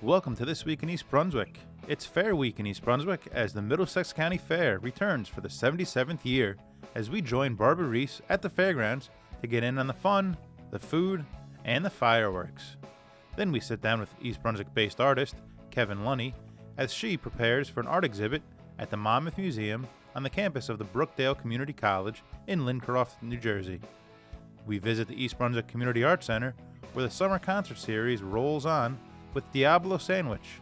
Welcome to This Week in East Brunswick. It's Fair Week in East Brunswick as the Middlesex County Fair returns for the 77th year as we join Barbara Reese at the fairgrounds to get in on the fun, the food, and the fireworks. Then we sit down with East Brunswick-based artist Kevan Lunney as she prepares for an art exhibit at the Monmouth Museum on the campus of the Brookdale Community College in Lincroft, New Jersey. We visit the East Brunswick Community Arts Center where the summer concert series rolls on with Diablo Sandwich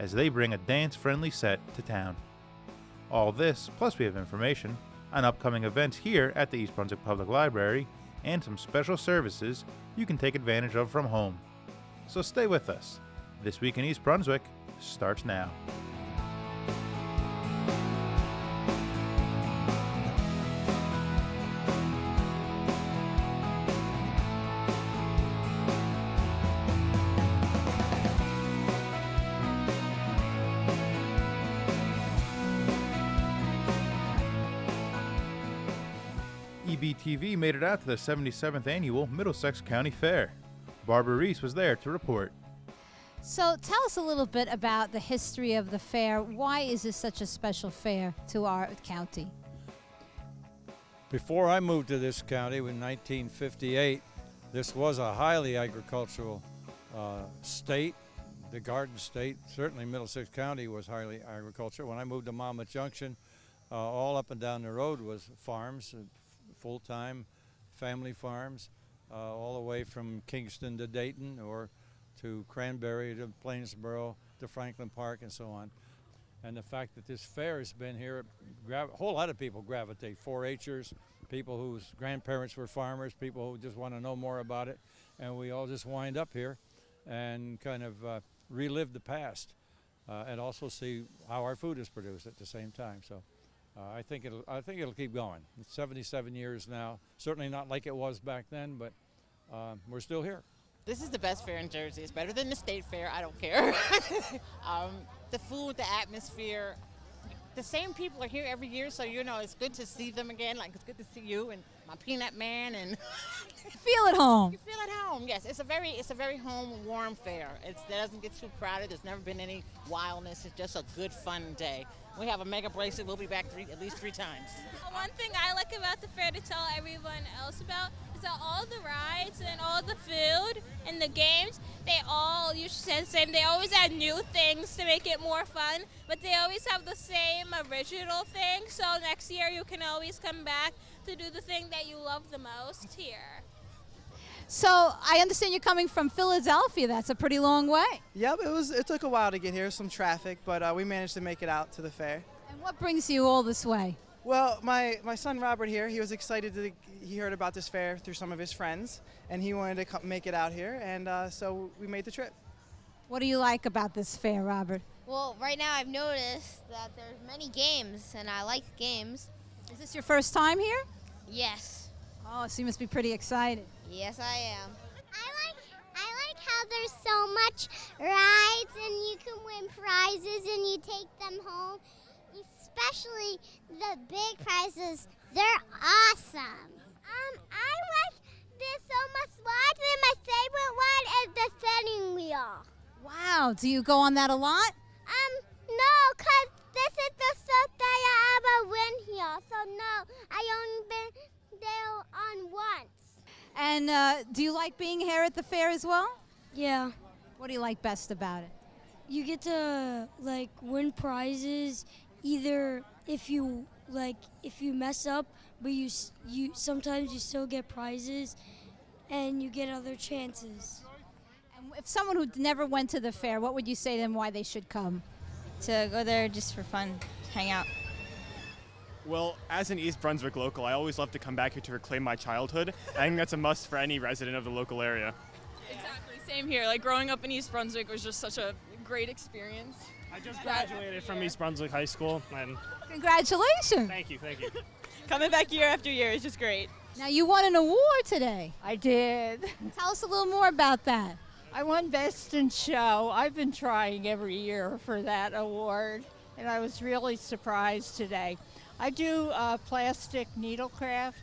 as they bring a dance-friendly set to town. All this, plus we have information on upcoming events here at the East Brunswick Public Library and some special services you can take advantage of from home. So stay with us. This Week in East Brunswick starts now. EBTV made it out to the 77th annual Middlesex County Fair. Barbara Reese was there to report. So tell us a little bit about the history of the fair. Why is this such a special fair to our county? Before I moved to this county in 1958, this was a highly agricultural state, the Garden State. Certainly Middlesex County was highly agricultural. When I moved to Monmouth Junction, all up and down the road was farms, full-time family farms, all the way from Kingston to Dayton or to Cranberry to Plainsboro to Franklin Park and so on. And the fact that this fair has been here, a whole lot of people gravitate, 4-H'ers, people whose grandparents were farmers, people who just want to know more about it, and we all just wind up here and kind of relive the past and also see how our food is produced at the same time. So I think it'll keep going. It's 77 years now. Certainly not like it was back then, but we're still here. This is the best fair in Jersey. It's better than the state fair. I don't care. The food, the atmosphere, the same people are here every year, so it's good to see them again. Like it's good to see you and my Peanut Man, and Feel at home. you feel at home. Yes, it's a very home, warm fair. It doesn't get too crowded. There's never been any wildness. It's just a good, fun day. We have a mega bracelet. We'll be back at least 3 times. One thing I like about the fair to tell everyone else about is that all the rides and all the food and the games, they all usually say the same. They always add new things to make it more fun, but they always have the same original thing. So next year you can always come back to do the thing that you love the most here. So I understand you're coming from Philadelphia. That's a pretty long way. Yep, it took a while to get here, some traffic, but we managed to make it out to the fair. And what brings you all this way? Well, my son Robert here, he was excited he heard about this fair through some of his friends, and he wanted to make it out here, and so we made the trip. What do you like about this fair, Robert? Well, right now I've noticed that there's many games, and I like games. Is this your first time here? Yes. Oh, so you must be pretty excited. Yes, I am. I like how there's so much rides and you can win prizes and you take them home. Especially the big prizes. They're awesome. I like this so much more, and my favorite one is the spinning wheel. Wow, do you go on that a lot? No, because this is the first day I ever win here. So no, I only been there on once. And do you like being here at the fair as well? Yeah. What do you like best about it? You get to win prizes either if you mess up, but you sometimes you still get prizes and you get other chances. And if someone who never went to the fair, what would you say to them why they should come? To go there just for fun, hang out. Well, as an East Brunswick local, I always love to come back here to reclaim my childhood. I think that's a must for any resident of the local area. Exactly, same here. Growing up in East Brunswick was just such a great experience. I just graduated from East Brunswick High School. And Congratulations. Thank you. Coming back year after year is just great. Now you won an award today. I did. Tell us a little more about that. I won Best in Show. I've been trying every year for that award, and I was really surprised today. I do plastic needlecraft,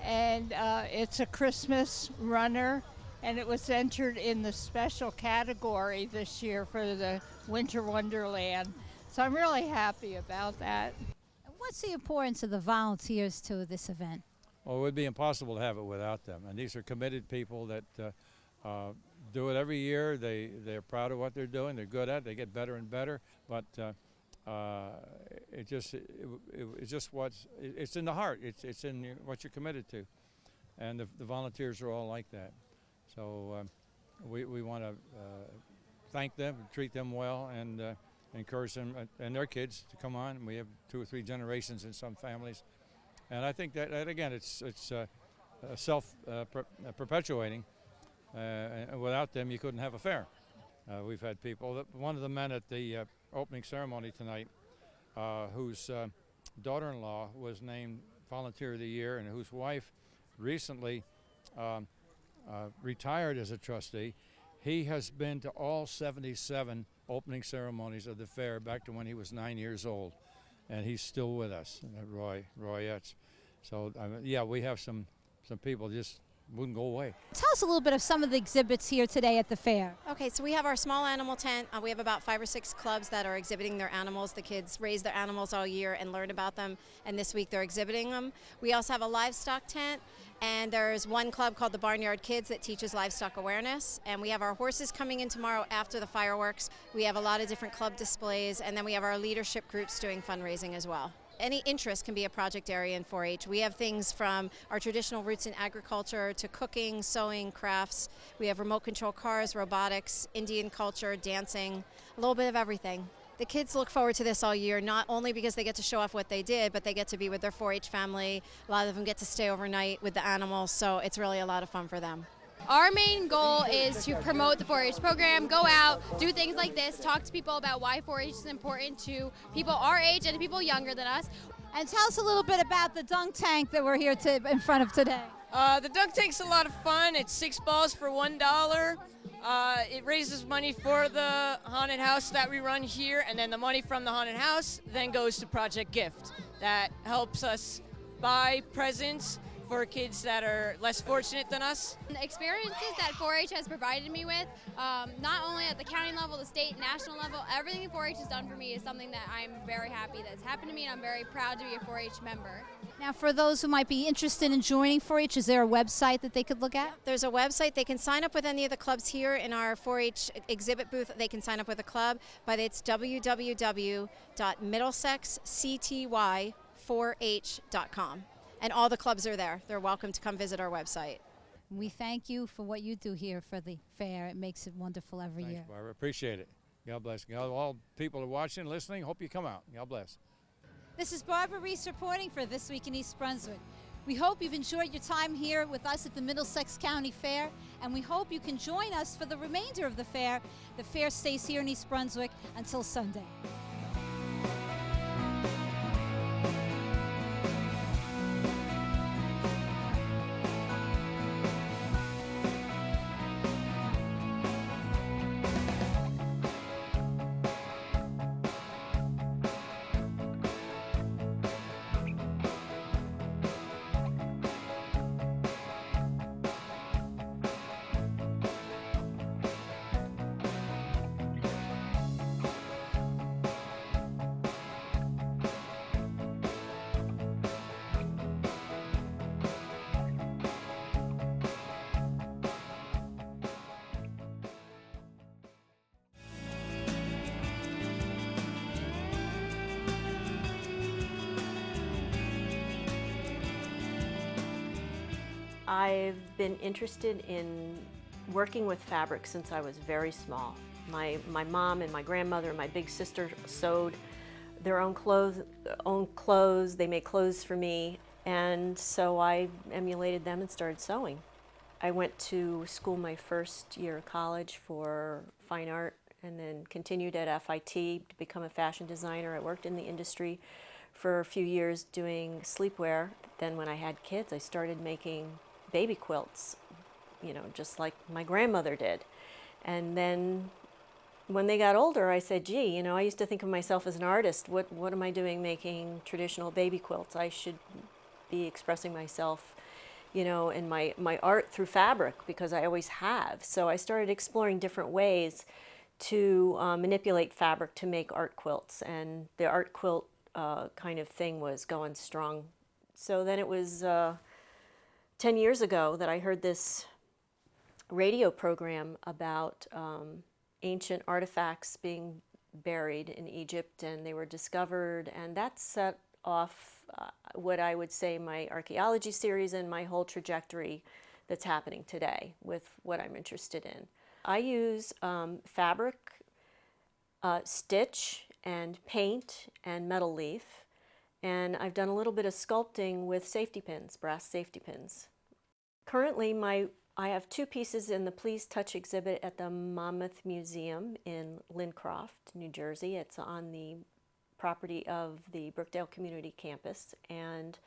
and it's a Christmas runner, and it was entered in the special category this year for the Winter Wonderland. So I'm really happy about that. What's the importance of the volunteers to this event? Well, it would be impossible to have it without them. And these are committed people that do it every year. They're proud of what they're doing. They're good at it. They get better and better. But it's in the heart. It's in what you're committed to. And the volunteers are all like that. So we want to thank them, treat them well, and encourage them and their kids to come on. We have 2 or 3 generations in some families. And I think that again, it's self-perpetuating. And without them, you couldn't have a fair. We've had people. One of the men at the opening ceremony tonight, whose daughter-in-law was named Volunteer of the Year, and whose wife recently retired as a trustee. He has been to all 77 opening ceremonies of the fair back to when he was 9 years old, and he's still with us. Roy Etz. So yeah, we have some people just wouldn't go away. Tell us a little bit of some of the exhibits here today at the fair. Okay, so we have our small animal tent. We have about 5 or 6 clubs that are exhibiting their animals. The kids raise their animals all year and learn about them, and this week they're exhibiting them. We also have a livestock tent, and there's one club called the Barnyard Kids that teaches livestock awareness. And we have our horses coming in tomorrow after the fireworks. We have a lot of different club displays, and then we have our leadership groups doing fundraising as well. Any interest can be a project area in 4-H. We have things from our traditional roots in agriculture to cooking, sewing, crafts. We have remote control cars, robotics, Indian culture, dancing, a little bit of everything. The kids look forward to this all year, not only because they get to show off what they did, but they get to be with their 4-H family. A lot of them get to stay overnight with the animals, so it's really a lot of fun for them. Our main goal is to promote the 4-H program, go out, do things like this, talk to people about why 4-H is important to people our age and people younger than us. And tell us a little bit about the dunk tank that we're here in front of today. The dunk tank's a lot of fun. It's 6 balls for $1. It raises money for the haunted house that we run here, and then the money from the haunted house then goes to Project Gift. That helps us buy presents for kids that are less fortunate than us. The experiences that 4-H has provided me with, not only at the county level, the state, national level, everything 4-H has done for me is something that I'm very happy that's happened to me, and I'm very proud to be a 4-H member. Now, for those who might be interested in joining 4-H, is there a website that they could look at? There's a website. They can sign up with any of the clubs here in our 4-H exhibit booth. They can sign up with a club, but it's www.middlesexcty4h.com. And all the clubs are there. They're welcome to come visit our website. We thank you for what you do here for the fair. It makes it wonderful every year. Thanks, Barbara. Appreciate it. God bless. God, all people are watching, listening, hope you come out. God bless. This is Barbara Reese reporting for This Week in East Brunswick. We hope you've enjoyed your time here with us at the Middlesex County Fair, and we hope you can join us for the remainder of the fair. The fair stays here in East Brunswick until Sunday. I've been interested in working with fabric since I was very small. My mom and my grandmother and my big sister sewed their own clothes. They made clothes for me, and so I emulated them and started sewing. I went to school my first year of college for fine art and then continued at FIT to become a fashion designer. I worked in the industry for a few years doing sleepwear. Then when I had kids, I started making baby quilts, you know, just like my grandmother did. And then when they got older, I said, gee, you know, I used to think of myself as an artist. What am I doing making traditional baby quilts? I should be expressing myself you know, and my art through fabric, because I always have. So I started exploring different ways to manipulate fabric to make art quilts, and the art quilt kind of thing was going strong. So then it was 10 years ago that I heard this radio program about ancient artifacts being buried in Egypt, and they were discovered, and that set off what I would say my archaeology series and my whole trajectory that's happening today with what I'm interested in. I use fabric, stitch, and paint, and metal leaf, and I've done a little bit of sculpting with safety pins, brass safety pins. Currently, I have 2 pieces in the Please Touch exhibit at the Monmouth Museum in Lincroft, New Jersey. It's on the property of the Brookdale Community Campus, and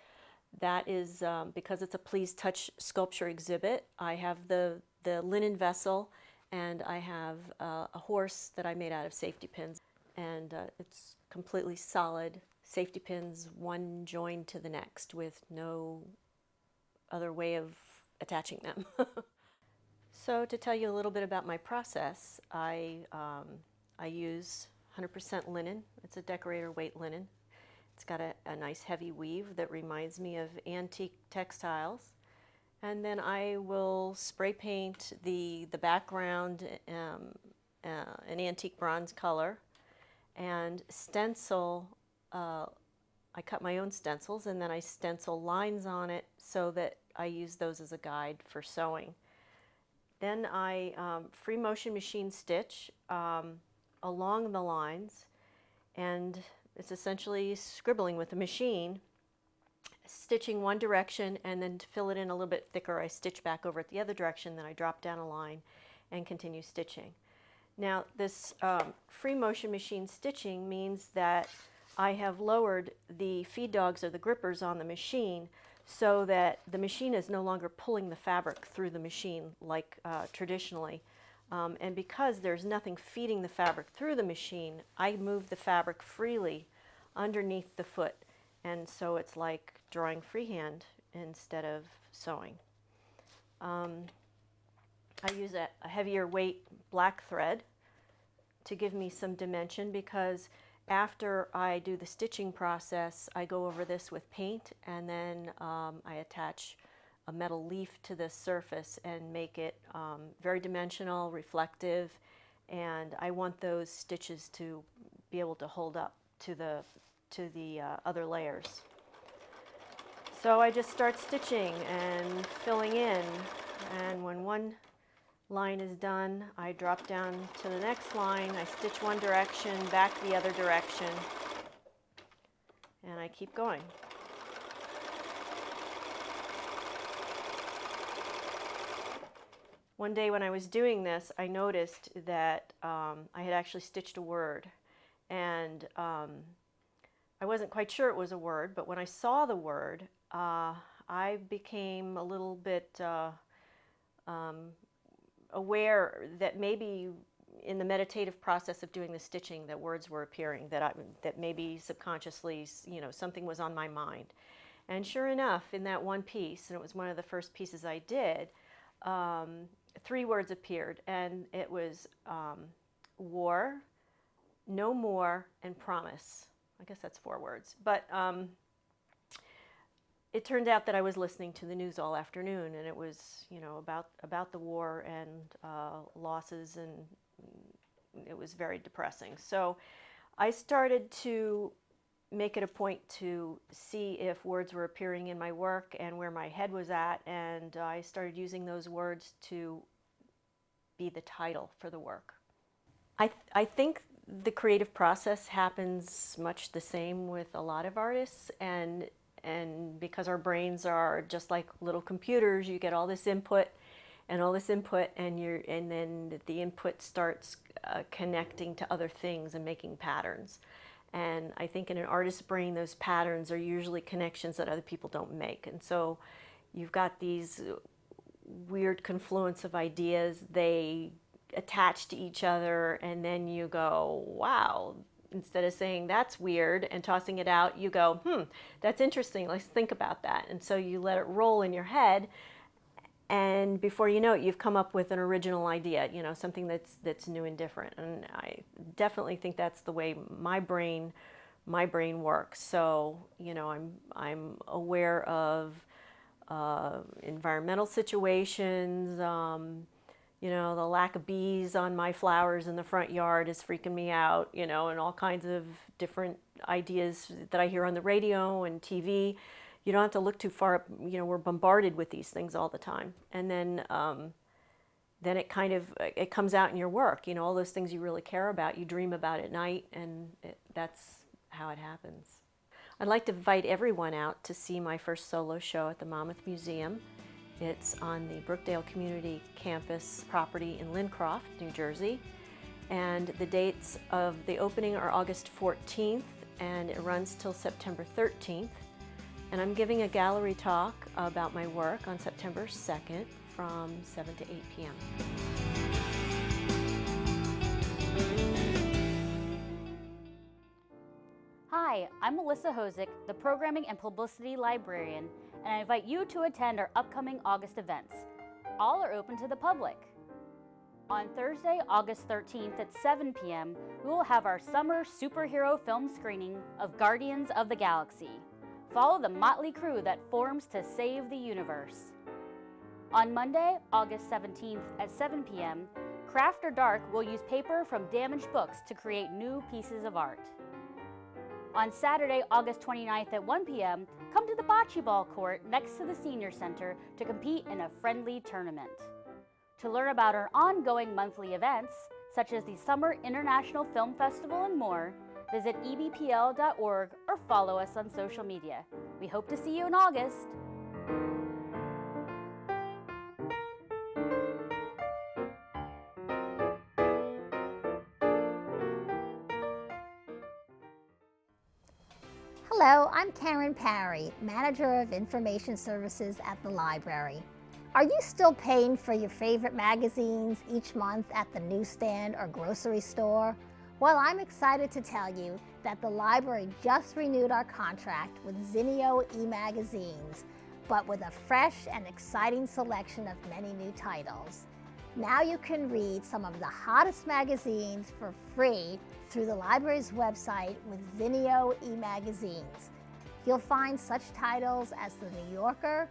that is because it's a Please Touch sculpture exhibit. I have the linen vessel, and I have a horse that I made out of safety pins, and it's completely solid safety pins, one joined to the next with no other way of attaching them. So to tell you a little bit about my process, I use 100% linen. It's a decorator weight linen. It's got a nice heavy weave that reminds me of antique textiles. And then I will spray paint the background an antique bronze color, and stencil. I cut my own stencils, and then I stencil lines on it so that I use those as a guide for sewing. Then I free motion machine stitch along the lines, and it's essentially scribbling with the machine, stitching one direction, and then to fill it in a little bit thicker, I stitch back over it the other direction, then I drop down a line and continue stitching. Now this free motion machine stitching means that I have lowered the feed dogs or the grippers on the machine so that the machine is no longer pulling the fabric through the machine like traditionally. And because there's nothing feeding the fabric through the machine, I move the fabric freely underneath the foot. And so it's like drawing freehand instead of sewing. I use a heavier weight black thread to give me some dimension, because after I do the stitching process, I go over this with paint, and then I attach a metal leaf to the surface and make it very dimensional, reflective, and I want those stitches to be able to hold up to the other layers. So I just start stitching and filling in, and when one line is done, I drop down to the next line, I stitch one direction, back the other direction, and I keep going. One day when I was doing this, I noticed that I had actually stitched a word, and I wasn't quite sure it was a word, but when I saw the word, I became a little bit aware that maybe in the meditative process of doing the stitching that words were appearing, that maybe subconsciously, you know, something was on my mind. And sure enough, in that one piece, and it was one of the first pieces I did, 3 words appeared, and it was war, no more, and promise. I guess that's 4 words. But it turned out that I was listening to the news all afternoon, and it was, you know, about the war and losses, and it was very depressing. So I started to make it a point to see if words were appearing in my work and where my head was at, and I started using those words to be the title for the work. I think the creative process happens much the same with a lot of artists, and because our brains are just like little computers, you get all this input and all this input, and then the input starts connecting to other things and making patterns. And I think in an artist's brain, those patterns are usually connections that other people don't make. And so you've got these weird confluence of ideas, they attach to each other, and then you go, wow, instead of saying that's weird and tossing it out, you go, that's interesting, let's think about that. And so you let it roll in your head, and before you know it, you've come up with an original idea, you know, something that's new and different. And I definitely think that's the way my brain works. So, you know, I'm aware of environmental situations. You know, the lack of bees on my flowers in the front yard is freaking me out, you know, and all kinds of different ideas that I hear on the radio and TV. You don't have to look too far, you know, we're bombarded with these things all the time. And then it kind of, it comes out in your work, you know, all those things you really care about, you dream about at night, and that's how it happens. I'd like to invite everyone out to see my first solo show at the Monmouth Museum. It's on the Brookdale Community Campus property in Lincroft, New Jersey. And the dates of the opening are August 14th, and it runs till September 13th. And I'm giving a gallery talk about my work on September 2nd from 7 to 8 p.m. Hi, I'm Melissa Hosick, the Programming and Publicity Librarian, and I invite you to attend our upcoming August events. All are open to the public. On Thursday, August 13th at 7 p.m., we will have our summer superhero film screening of Guardians of the Galaxy. Follow the motley crew that forms to save the universe. On Monday, August 17th at 7 p.m., Craft or Dark will use paper from damaged books to create new pieces of art. On Saturday, August 29th at 1 p.m., come to the bocce ball court next to the Senior Center to compete in a friendly tournament. To learn about our ongoing monthly events, such as the Summer International Film Festival and more, visit EBPL.org or follow us on social media. We hope to see you in August. Hello, I'm Karen Parry, Manager of Information Services at the library. Are you still paying for your favorite magazines each month at the newsstand or grocery store? Well, I'm excited to tell you that the library just renewed our contract with Zinio e-magazines, but with a fresh and exciting selection of many new titles. Now you can read some of the hottest magazines for free through the library's website with Zinio e-magazines. You'll find such titles as The New Yorker,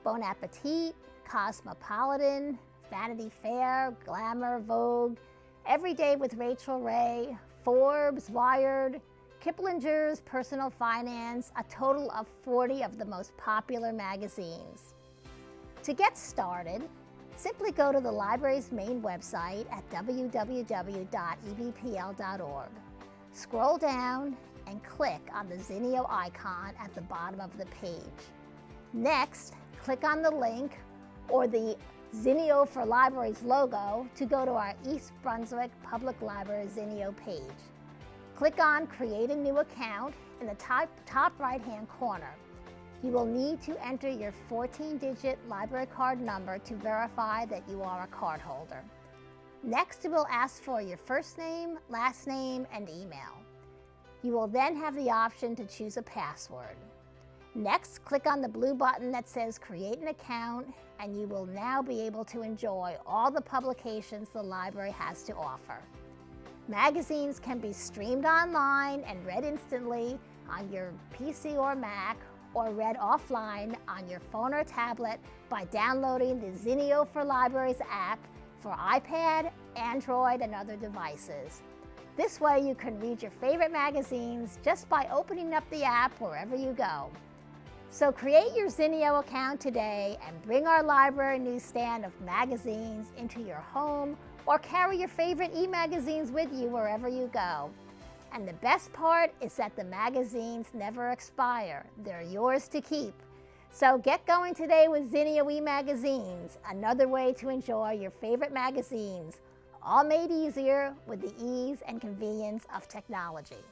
Bon Appetit, Cosmopolitan, Vanity Fair, Glamour, Vogue, Everyday with Rachel Ray, Forbes, Wired, Kiplinger's Personal Finance, a total of 40 of the most popular magazines. To get started, simply go to the library's main website at www.ebpl.org. Scroll down and click on the Zinio icon at the bottom of the page. Next, click on the link or the Zinio for Libraries logo to go to our East Brunswick Public Library Zinio page. Click on Create a New Account in the top right-hand corner. You will need to enter your 14-digit library card number to verify that you are a cardholder. Next, it will ask for your first name, last name, and email. You will then have the option to choose a password. Next, click on the blue button that says Create an Account, and you will now be able to enjoy all the publications the library has to offer. Magazines can be streamed online and read instantly on your PC or Mac, or read offline on your phone or tablet by downloading the Zinio for Libraries app for iPad, Android, and other devices. This way you can read your favorite magazines just by opening up the app wherever you go. So create your Zinio account today and bring our library newsstand of magazines into your home, or carry your favorite e-magazines with you wherever you go. And the best part is that the magazines never expire. They're yours to keep. So get going today with Zinio e-magazines, another way to enjoy your favorite magazines, all made easier with the ease and convenience of technology.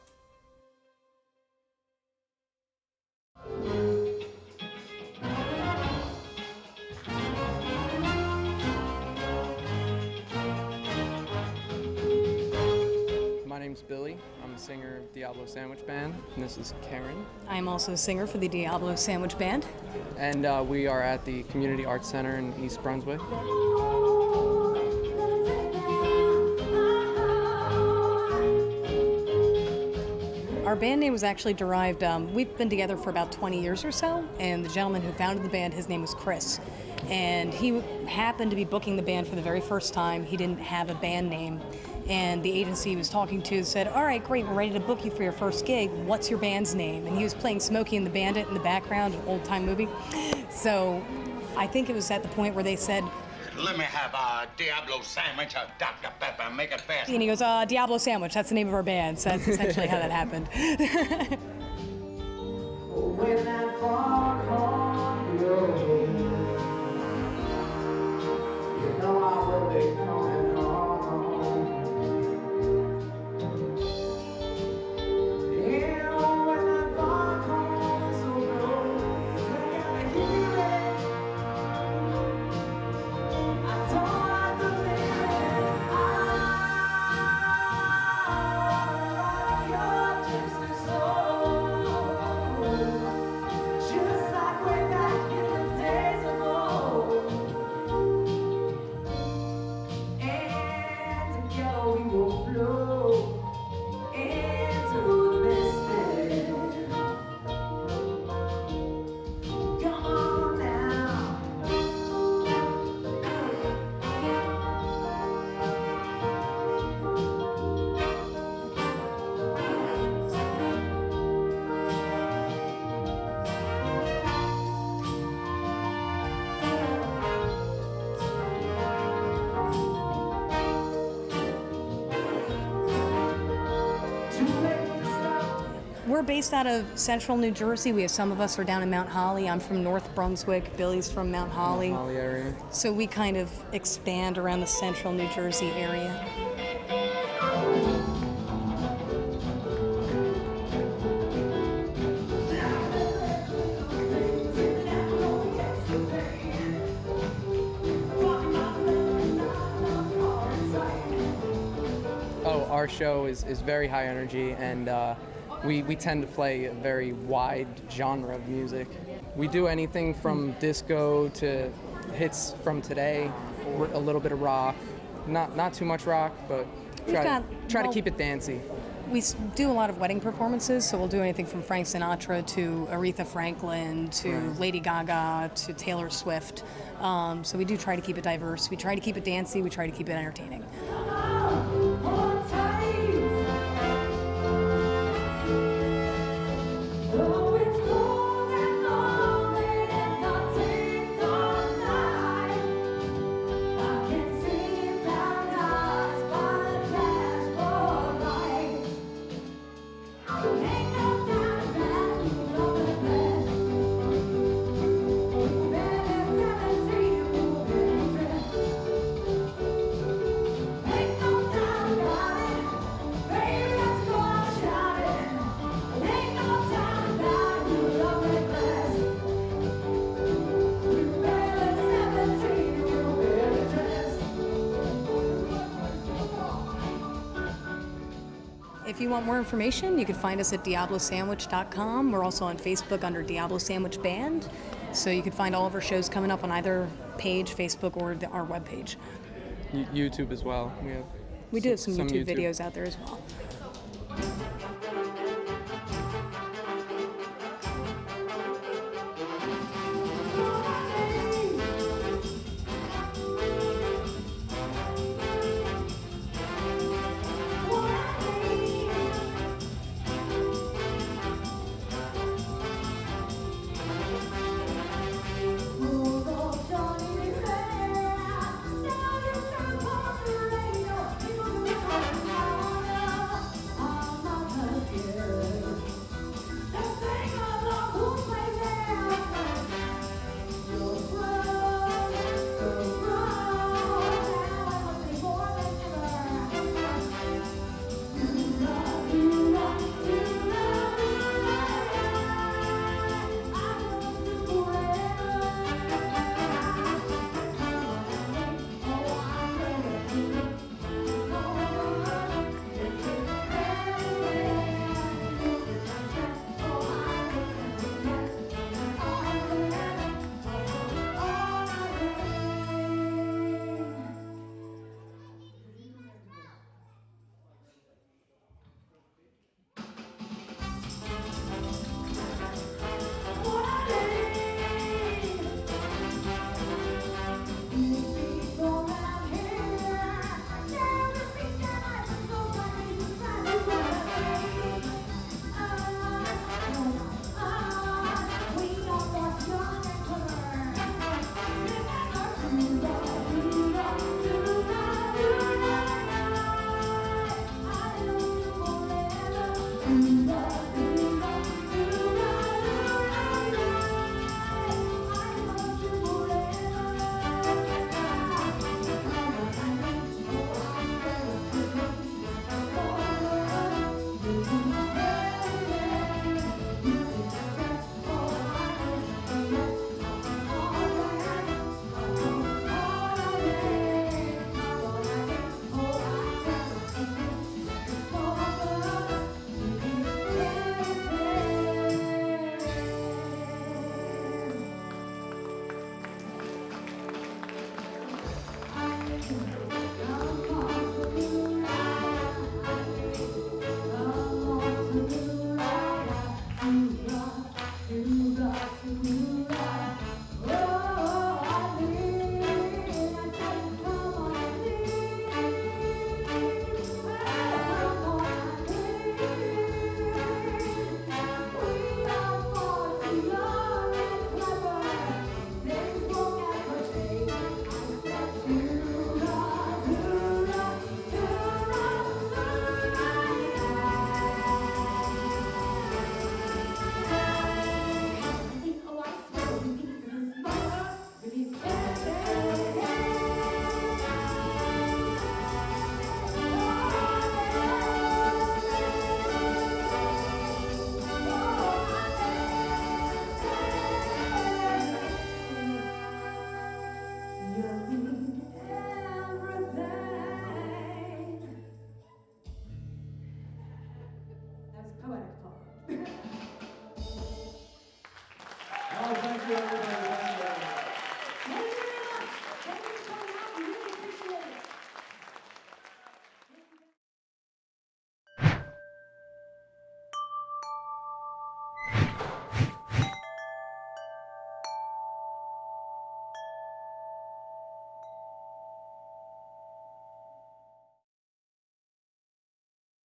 My name name's Billy. I'm a singer of Diablo Sandwich Band, and this is Karen. I'm also a singer for the Diablo Sandwich Band. And we are at the Community Arts Center in East Brunswick. Our band name was actually derived, we've been together for about 20 years or so, and the gentleman who founded the band, his name was Chris. And he happened to be booking the band for the very first time. He didn't have a band name. And the agency he was talking to said, all right, great, we're ready to book you for your first gig. What's your band's name? And he was playing Smokey and the Bandit in the background, an old-time movie. So I think it was at the point where they said, let me have a Diablo sandwich, a Dr. Pepper, make it fast. And he goes, Diablo Sandwich, that's the name of our band. So that's essentially how that happened. When that fog horn blows, you know I will be coming home. Yeah, when that fog horn whistle blows, I gotta hear it. I don't like the feeling. I love your gypsy soul, just like way back in the days of old. And together we will flow into the mystic. Come on now. We're based out of central New Jersey. We have some of us are down in Mount Holly. I'm from North Brunswick. Billy's from Mount Holly. Mount Holly area. So we kind of expand around the central New Jersey area. Oh, our show is very high energy, and we tend to play a very wide genre of music. We do anything from disco to hits from today, a little bit of rock, not too much rock, but try to keep it dancey. We do a lot of wedding performances, so we'll do anything from Frank Sinatra to Aretha Franklin to Lady Gaga to Taylor Swift. So we do try to keep it diverse. We try to keep it dancey. We try to keep it entertaining. If you want more information, you can find us at diablosandwich.com. We're also on Facebook under Diablo Sandwich Band. So you can find all of our shows coming up on either page, Facebook, or our webpage. YouTube as well. We do have some YouTube videos out there as well.